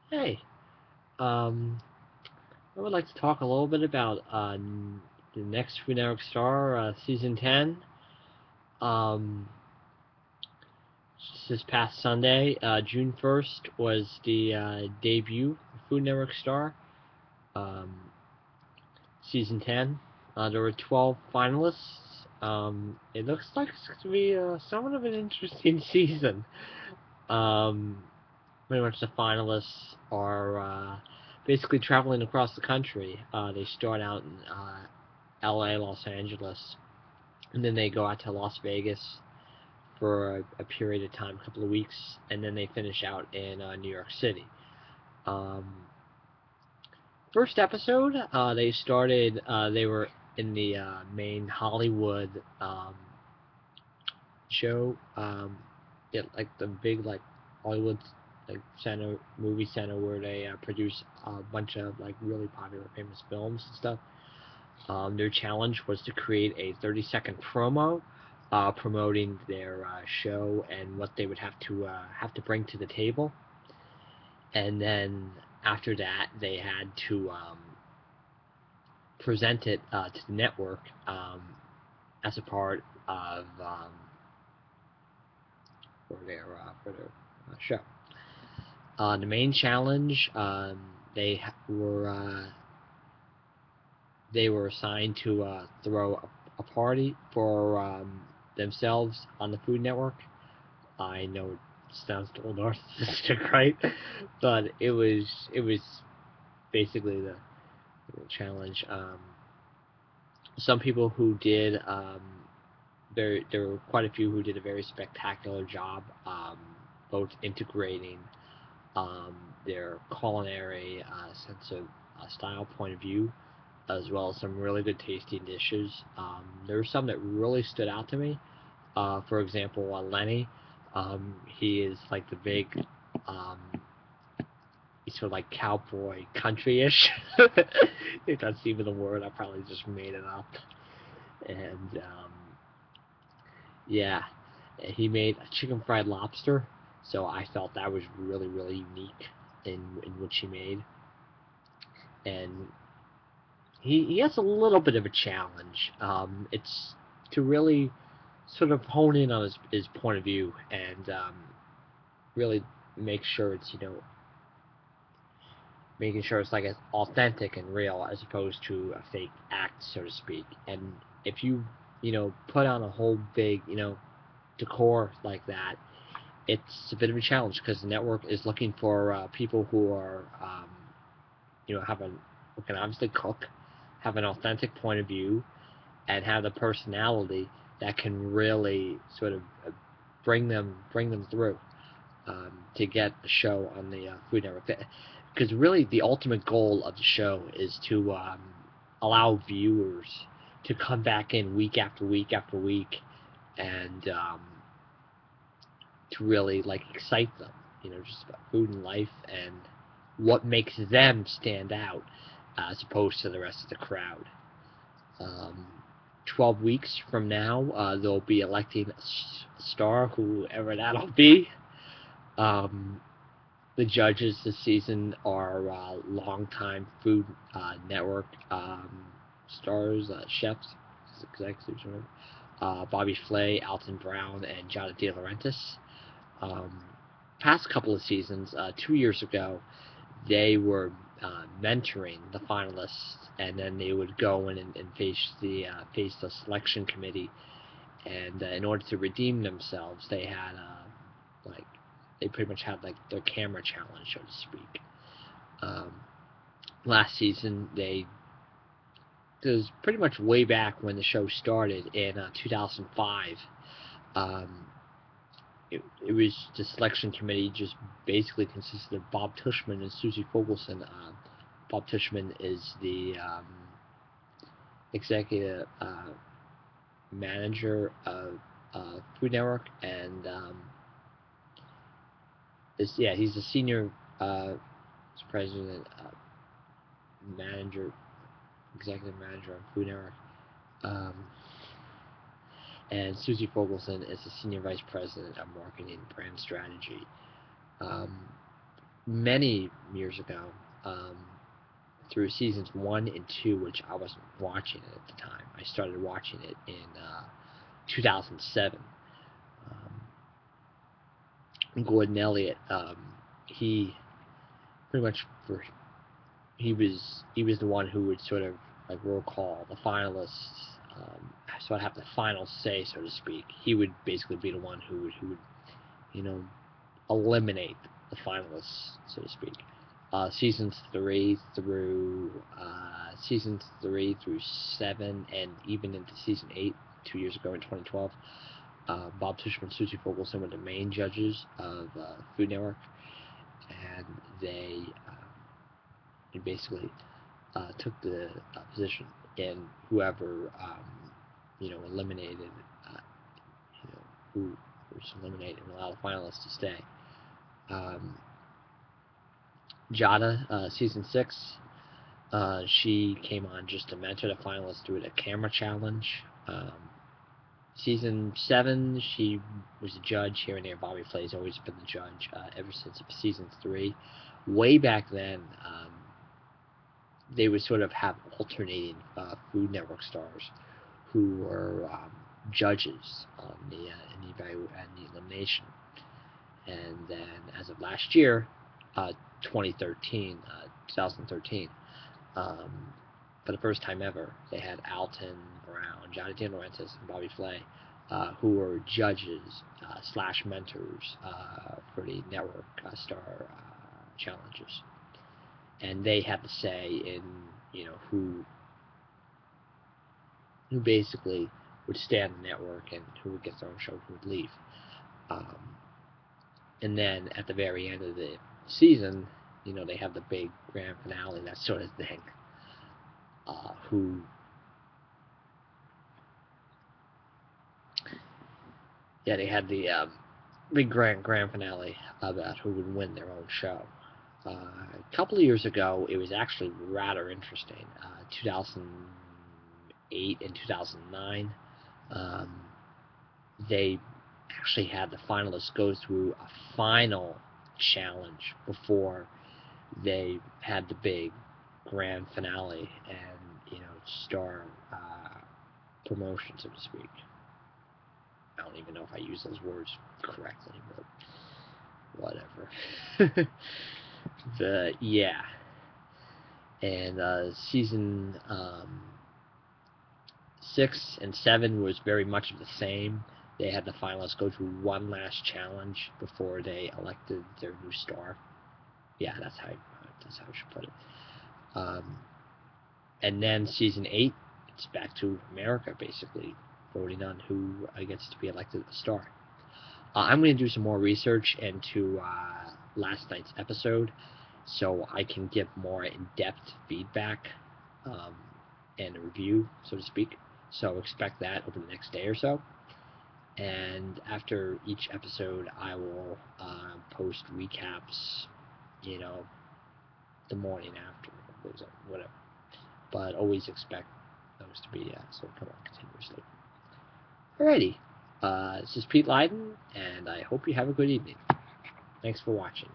Hey, um, I would like to talk a little bit about the next Food Network Star season 10. Um, this past Sunday, June 1st, was the debut of Food Network Star um, season 10. There were 12 finalists. It looks like it's going to be somewhat of an interesting season. Um, Pretty much the finalists are basically traveling across the country. They start out in LA, Los Angeles, and then they go out to Las Vegas for a period of time, a couple of weeks, and then they finish out in New York City. Um, First episode, they were in the main Hollywood show, like the big like Hollywood like center movie center where they produce a bunch of like really popular famous films and stuff. Their challenge was to create a 30-second promo promoting their show and what they would have to bring to the table, and then after that they had to present it to the network as a part of for their show. The main challenge, they were uh, they were assigned to throw a party for themselves on the Food Network. I know it sounds a little narcissistic, right? But it was basically the challenge. Some people who did there were quite a few who did a very spectacular job, both integrating um, their culinary sense of style point of view, as well as some really good tasting dishes. There were some that really stood out to me. For example, Lenny, he is like the big, um, he's sort of like cowboy country-ish. If that's even a word, I probably just made it up. And yeah, he made a chicken fried lobster, so I felt that was really really unique in which he made. And he has a little bit of a challenge. It's to really sort of hone in on his point of view and really make sure it's making sure it's like as authentic and real as opposed to a fake act, so to speak. And if you put on a whole big decor like that, it's a bit of a challenge because the network is looking for people who are have who can obviously cook, have an authentic point of view, and have the personality that can really sort of bring them through to get the show on the Food Network. Because really, the ultimate goal of the show is to allow viewers to come back in week after week after week and to really like excite them. Just about food and life and what makes them stand out as opposed to the rest of the crowd. Um, 12 weeks from now, they'll be electing a star, whoever that'll be. Um, the judges this season are longtime Food Network stars, chefs, executives, Bobby Flay, Alton Brown, and Jada De Laurentiis. Um, Past couple of seasons, 2 years ago, they were mentoring the finalists, and then they would go in and face the selection committee. And in order to redeem themselves, they had like they pretty much had like their camera challenge, so to speak. Um, Last season, it was pretty much way back when the show started in 2005. Um, it was the selection committee just basically consisted of Bob Tushman and Susie Fogelson. Bob Tushman is the executive manager of Food Network, and he's the senior president, manager, executive manager of Food Network. Um, and Susie Fogelson is the senior vice president of marketing and brand strategy. Um, many years ago, through seasons 1 and 2, which I wasn't watching it at the time. I started watching it in 2007. Gordon Elliott, he pretty much he was the one who would sort of like roll call the finalists, sort of have the final say, so to speak. He would basically be the one who would eliminate the finalists, so to speak. Seasons 3 through 7, and even into season 8 2 years ago in 2012. Bob Tuschman and Susie Fogelson were the main judges of Food Network, and they basically took the position, and whoever eliminated, who was eliminated and allowed the finalists to stay. Jada, season 6, she came on just to mentor the finalists through the camera challenge. Season 7, she was a judge here and there. Bobby Flay's always been the judge ever since season 3. Way back then, they would sort of have alternating Food Network stars who were judges on the elimination. And then, as of last year, 2013, for the first time ever, they had Alton Brown, Johnny De Laurentiis, and Bobby Flay, who were judges / mentors for the network star challenges, and they had to say in who basically would stay on the network and who would get their own show, who would leave. And then at the very end of the season, they have the big grand finale, that sort of thing. They had the big grand finale about who would win their own show. A couple of years ago, it was actually rather interesting. 2008 and 2009, they actually had the finalists go through a final challenge before they had the big grand finale and star promotion, so to speak. I don't even know if I use those words correctly, but whatever. And season 6 and 7 was very much of the same. They had the finalists go through one last challenge before they elected their new star. Yeah, that's how I should put it. And then season 8, it's back to America, basically, voting on who gets to be elected the star. I'm going to do some more research into last night's episode so I can give more in-depth feedback and a review, so to speak. So expect that over the next day or so. And after each episode, I will post recaps, the morning after, whatever. But always expect those to be so come on continuously. Alrighty, this is Pete Leiden, and I hope you have a good evening. Thanks for watching.